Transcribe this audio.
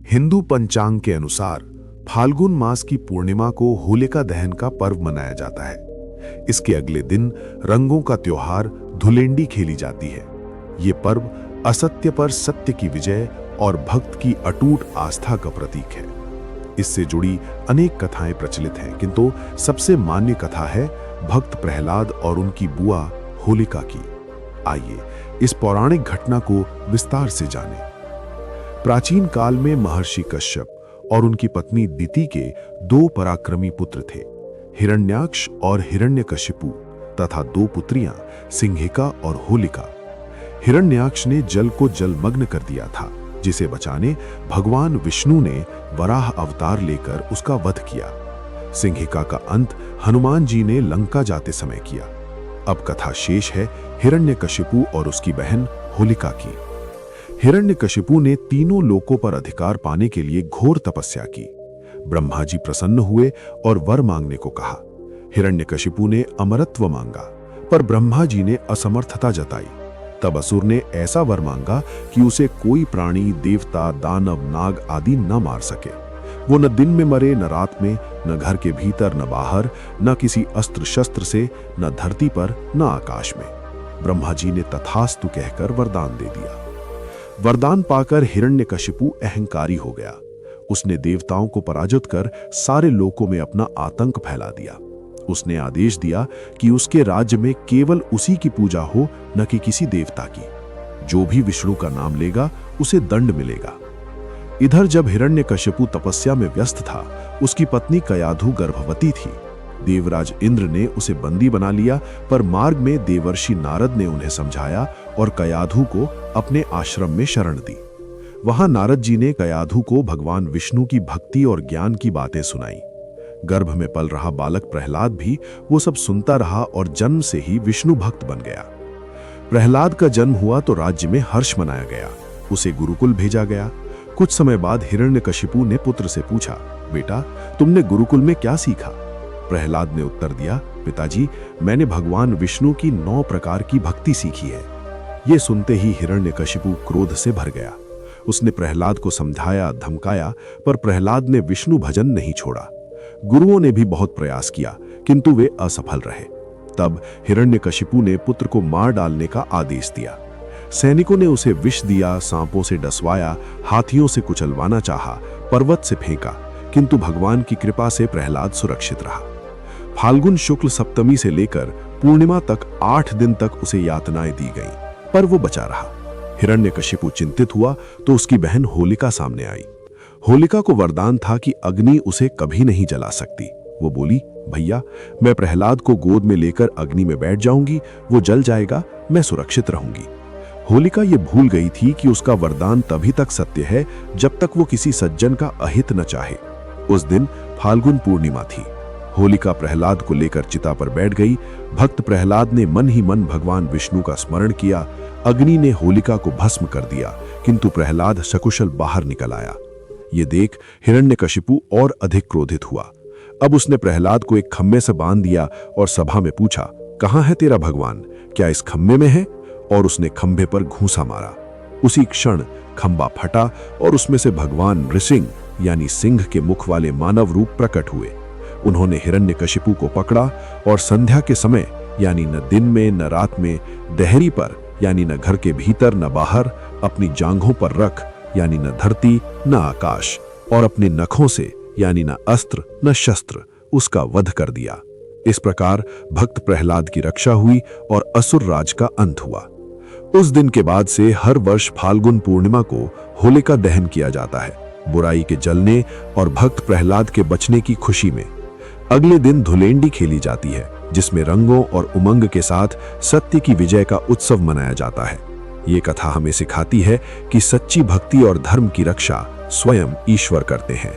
हिंदू पंचांग के अनुसार फाल्गुन मास की पूर्णिमा को होलिका दहन का पर्व मनाया जाता है। इसके अगले दिन रंगों का त्योहार धुलेंडी खेली जाती है। ये पर्व असत्य पर सत्य की विजय और भक्त की अटूट आस्था का प्रतीक है। इससे जुड़ी अनेक कथाएं प्रचलित हैं, किंतु सबसे मान्य कथा है भक्त प्रहलाद और उनकी बुआ होलिका की। आइए इस पौराणिक घटना को विस्तार से जानें। प्राचीन काल में महर्षि कश्यप और उनकी पत्नी दिति के दो पराक्रमी पुत्र थे, हिरण्याक्ष और हिरण्यकशिपु, तथा दो पुत्रियां सिंहिका और होलिका। हिरण्याक्ष ने जल को जलमग्न कर दिया था, जिसे बचाने भगवान विष्णु ने वराह अवतार लेकर उसका वध किया। सिंहिका का अंत हनुमान जी ने लंका जाते समय किया। अब कथा शेष है हिरण्यकशिपु और उसकी बहन होलिका की। हिरण्यकशिपु ने तीनों लोकों पर अधिकार पाने के लिए घोर तपस्या की। ब्रह्मा जी प्रसन्न हुए और वर मांगने को कहा। हिरण्यकशिपु ने अमरत्व मांगा, पर ब्रह्मा जी ने असमर्थता जताई। तब असुर ने ऐसा वर मांगा कि उसे कोई प्राणी, देवता, दानव, नाग आदि न मार सके। वो न दिन में मरे, न रात में, न घर के भीतर, न बाहर, न किसी अस्त्र शस्त्र से, न धरती पर, न आकाश में। ब्रह्मा जी ने तथास्तु कहकर वरदान दे दिया। वरदान पाकर हिरण्यकशिपु अहंकारी हो गया। उसने देवताओं को पराजित कर सारे लोकों में अपना आतंक फैला दिया। उसने आदेश दिया कि उसके राज्य में केवल उसी की पूजा हो, न कि किसी देवता की। जो भी विष्णु का नाम लेगा उसे दंड मिलेगा। इधर जब हिरण्यकशिपु तपस्या में व्यस्त था, उसकी पत्नी कयाधु गर्भवती थी। देवराज इंद्र ने उसे बंदी बना लिया, पर मार्ग में देवर्षि नारद ने उन्हें समझाया और कयाधु को अपने आश्रम में शरण दी। वहां नारद जी ने कयाधु को भगवान विष्णु की भक्ति और ज्ञान की बातें सुनाई। गर्भ में पल रहा बालक प्रहलाद भी वो सब सुनता रहा और जन्म से ही विष्णु भक्त बन गया। प्रहलाद का जन्म हुआ तो राज्य में हर्ष मनाया गया। उसे गुरुकुल भेजा गया। कुछ समय बाद हिरण्यकशिपु ने पुत्र से पूछा, बेटा तुमने गुरुकुल में क्या सीखा? प्रहलाद ने उत्तर दिया, पिताजी मैंने भगवान विष्णु की 9 प्रकार की भक्ति सीखी है। ये सुनते ही हिरण्यकशिपु क्रोध से भर गया। उसने प्रहलाद को समझाया, धमकाया, पर प्रहलाद ने विष्णु भजन नहीं छोड़ा। गुरुओं ने भी बहुत प्रयास किया, किंतु वे असफल रहे। तब हिरण्यकशिपु ने पुत्र को मार डालने का आदेश दिया। सैनिकों ने उसे विष दिया, सांपों से डसवाया, हाथियों से कुचलवाना चाहा, पर्वत से फेंका, किंतु भगवान की कृपा से प्रहलाद सुरक्षित रहा। फाल्गुन शुक्ल सप्तमी से लेकर पूर्णिमा तक 8 दिन तक उसे यातनाएं दी गईं, पर वो बचा रहा। हिरण्यकशिपु चिंतित हुआ तो उसकी बहन होलिका सामने आई। होलिका को वरदान था कि अग्नि उसे कभी नहीं जला सकती। वो बोली, भैया मैं प्रहलाद को गोद में लेकर अग्नि में बैठ जाऊंगी, वो जल जाएगा, मैं सुरक्षित रहूंगी। होलिका ये भूल गई थी कि उसका वरदान तभी तक सत्य है जब तक वो किसी सज्जन का अहित न चाहे। उस दिन फाल्गुन पूर्णिमा थी। होलिका प्रहलाद को लेकर चिता पर बैठ गई। भक्त प्रहलाद ने मन ही मन भगवान विष्णु का स्मरण किया। अग्नि ने होलिका को भस्म कर दिया, किंतु प्रहलाद सकुशल बाहर निकल आया। ये देख हिरण्यकशिपु और अधिक क्रोधित हुआ। अब उसने प्रहलाद को एक खम्भे से बांध दिया और सभा में पूछा, कहाँ है तेरा भगवान? क्या इस खम्भे में है? और उसने खंभे पर घूंसा मारा। उसी क्षण खंभा फटा और उसमें से भगवान नृसिंह यानी सिंह के मुख वाले मानव रूप प्रकट हुए। उन्होंने हिरण्यकशिपु को पकड़ा और संध्या के समय यानी न दिन में न रात में, दहरी पर यानी न घर के भीतर न बाहर, अपनी जांघों पर रख यानी न धरती न आकाश, और अपने नखों से यानी न अस्त्र न शस्त्र उसका वध कर दिया। इस प्रकार भक्त प्रहलाद की रक्षा हुई और असुर राज का अंत हुआ। उस दिन के बाद से हर वर्ष फाल्गुन पूर्णिमा को होलिका दहन किया जाता है, बुराई के जलने और भक्त प्रहलाद के बचने की खुशी में। अगले दिन धुलेंडी खेली जाती है, जिसमें रंगों और उमंग के साथ सत्य की विजय का उत्सव मनाया जाता है। ये कथा हमें सिखाती है कि सच्ची भक्ति और धर्म की रक्षा स्वयं ईश्वर करते हैं।